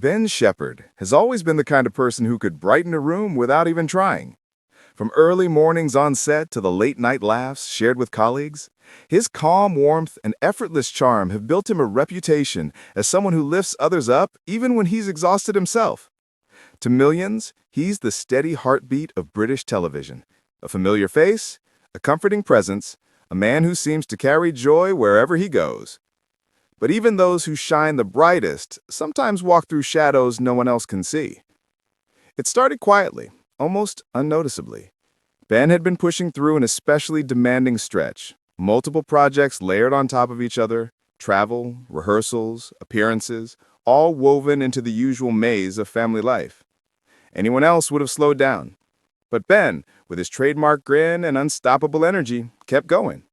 Ben Shephard has always been the kind of person who could brighten a room without even trying. From early mornings on set to the late-night laughs shared with colleagues, his calm warmth and effortless charm have built him a reputation as someone who lifts others up even when he's exhausted himself. To millions, he's the steady heartbeat of British television, a familiar face, a comforting presence, a man who seems to carry joy wherever he goes. But even those who shine the brightest sometimes walk through shadows no one else can see. It started quietly, almost unnoticeably. Ben had been pushing through an especially demanding stretch, multiple projects layered on top of each other, travel, rehearsals, appearances, all woven into the usual maze of family life. Anyone else would have slowed down. But Ben, with his trademark grin and unstoppable energy, kept going.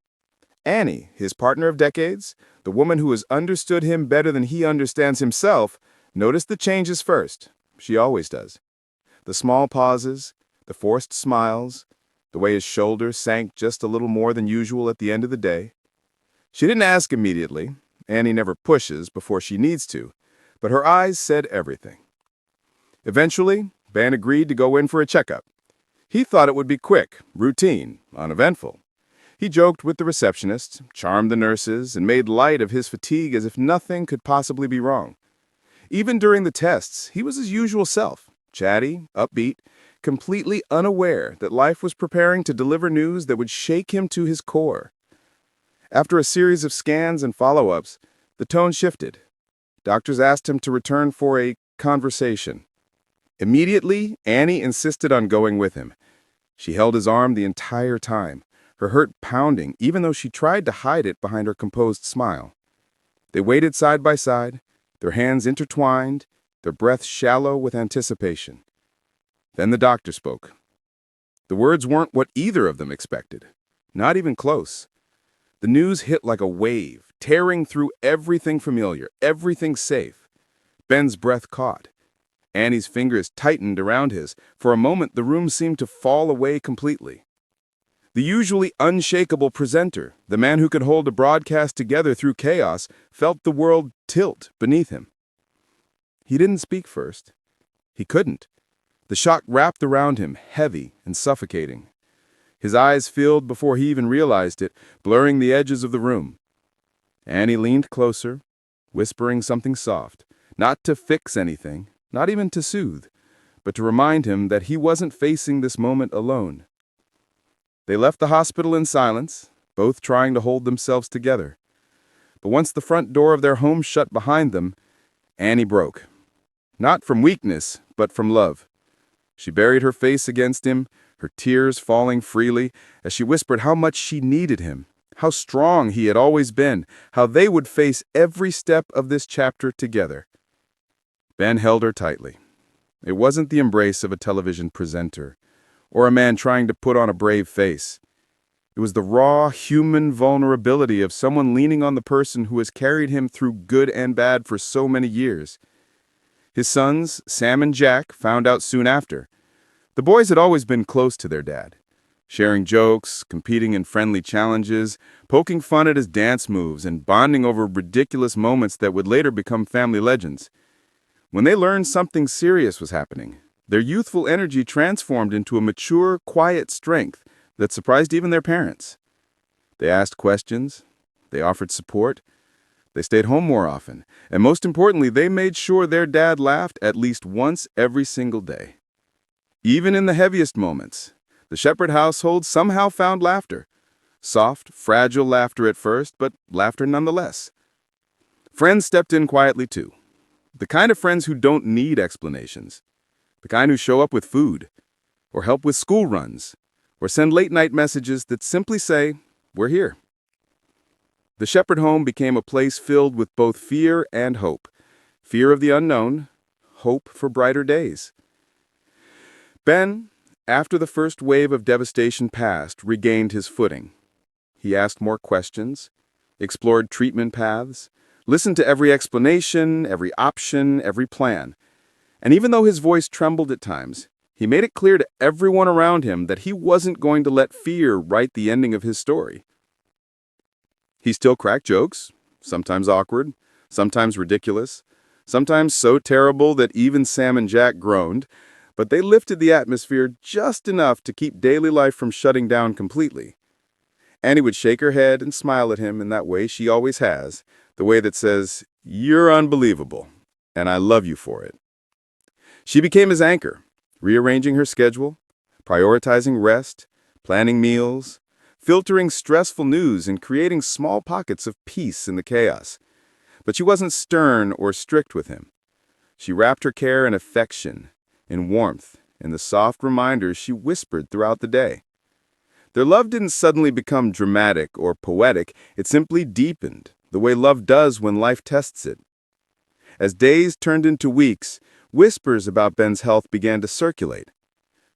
Annie, his partner of decades, the woman who has understood him better than he understands himself, noticed the changes first. She always does. The small pauses, the forced smiles, the way his shoulders sank just a little more than usual at the end of the day. She didn't ask immediately. Annie never pushes before she needs to, but her eyes said everything. Eventually, Ben agreed to go in for a checkup. He thought it would be quick, routine, uneventful. He joked with the receptionist, charmed the nurses, and made light of his fatigue as if nothing could possibly be wrong. Even during the tests, he was his usual self, chatty, upbeat, completely unaware that life was preparing to deliver news that would shake him to his core. After a series of scans and follow-ups, the tone shifted. Doctors asked him to return for a conversation. Immediately, Annie insisted on going with him. She held his arm the entire time, her heart pounding even though she tried to hide it behind her composed smile. They waited side by side, their hands intertwined, their breaths shallow with anticipation. Then the doctor spoke. The words weren't what either of them expected, not even close. The news hit like a wave, tearing through everything familiar, everything safe. Ben's breath caught. Annie's fingers tightened around his. For a moment, the room seemed to fall away completely. The usually unshakable presenter, the man who could hold a broadcast together through chaos, felt the world tilt beneath him. He didn't speak first. He couldn't. The shock wrapped around him, heavy and suffocating. His eyes filled before he even realized it, blurring the edges of the room. Annie leaned closer, whispering something soft, not to fix anything, not even to soothe, but to remind him that he wasn't facing this moment alone. They left the hospital in silence, both trying to hold themselves together. But once the front door of their home shut behind them, Annie broke. Not from weakness, but from love. She buried her face against him, her tears falling freely, as she whispered how much she needed him, how strong he had always been, how they would face every step of this chapter together. Ben held her tightly. It wasn't the embrace of a television presenter, or a man trying to put on a brave face. It was the raw, human vulnerability of someone leaning on the person who has carried him through good and bad for so many years. His sons, Sam and Jack, found out soon after. The boys had always been close to their dad, sharing jokes, competing in friendly challenges, poking fun at his dance moves, and bonding over ridiculous moments that would later become family legends. When they learned something serious was happening, their youthful energy transformed into a mature, quiet strength that surprised even their parents. They asked questions, they offered support, they stayed home more often, and most importantly, they made sure their dad laughed at least once every single day. Even in the heaviest moments, the Shephard household somehow found laughter. Soft, fragile laughter at first, but laughter nonetheless. Friends stepped in quietly too. The kind of friends who don't need explanations. The kind who show up with food, or help with school runs, or send late-night messages that simply say, "We're here." The Shephard home became a place filled with both fear and hope. Fear of the unknown, hope for brighter days. Ben, after the first wave of devastation passed, regained his footing. He asked more questions, explored treatment paths, listened to every explanation, every option, every plan. And even though his voice trembled at times, he made it clear to everyone around him that he wasn't going to let fear write the ending of his story. He still cracked jokes, sometimes awkward, sometimes ridiculous, sometimes so terrible that even Sam and Jack groaned, but they lifted the atmosphere just enough to keep daily life from shutting down completely. Annie would shake her head and smile at him in that way she always has, the way that says, "You're unbelievable, and I love you for it." She became his anchor, rearranging her schedule, prioritizing rest, planning meals, filtering stressful news, and creating small pockets of peace in the chaos. But she wasn't stern or strict with him. She wrapped her care in affection, in warmth, in the soft reminders she whispered throughout the day. Their love didn't suddenly become dramatic or poetic, it simply deepened, the way love does when life tests it. As days turned into weeks, whispers about Ben's health began to circulate.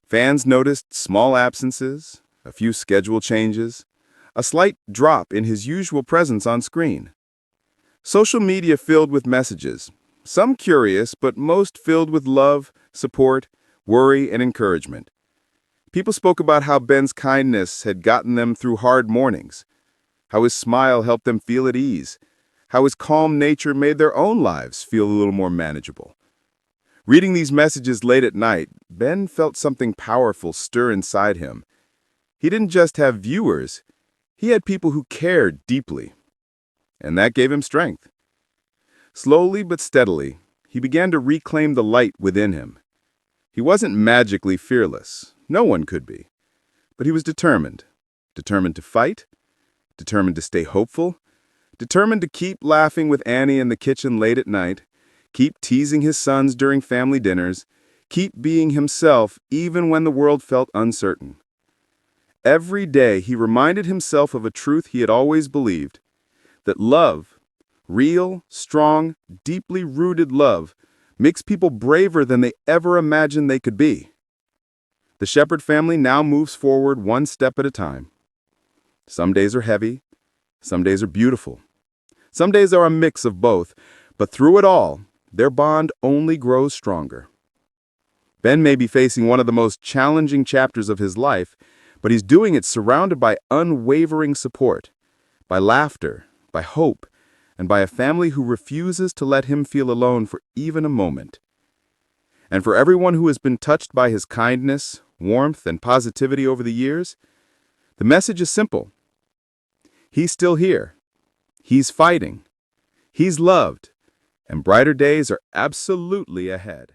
Fans noticed small absences, a few schedule changes, a slight drop in his usual presence on screen. Social media filled with messages, some curious, but most filled with love, support, worry, and encouragement. People spoke about how Ben's kindness had gotten them through hard mornings, how his smile helped them feel at ease, how his calm nature made their own lives feel a little more manageable. Reading these messages late at night, Ben felt something powerful stir inside him. He didn't just have viewers, he had people who cared deeply. And that gave him strength. Slowly but steadily, he began to reclaim the light within him. He wasn't magically fearless. No one could be. But he was determined. Determined to fight, determined to stay hopeful, determined to keep laughing with Annie in the kitchen late at night, keep teasing his sons during family dinners, keep being himself even when the world felt uncertain. Every day he reminded himself of a truth he had always believed, that love, real, strong, deeply rooted love, makes people braver than they ever imagined they could be. The Shephard family now moves forward one step at a time. Some days are heavy, some days are beautiful. Some days are a mix of both, but through it all, their bond only grows stronger. Ben may be facing one of the most challenging chapters of his life, but he's doing it surrounded by unwavering support, by laughter, by hope, and by a family who refuses to let him feel alone for even a moment. And for everyone who has been touched by his kindness, warmth, and positivity over the years, the message is simple. He's still here. He's fighting. He's loved. And brighter days are absolutely ahead.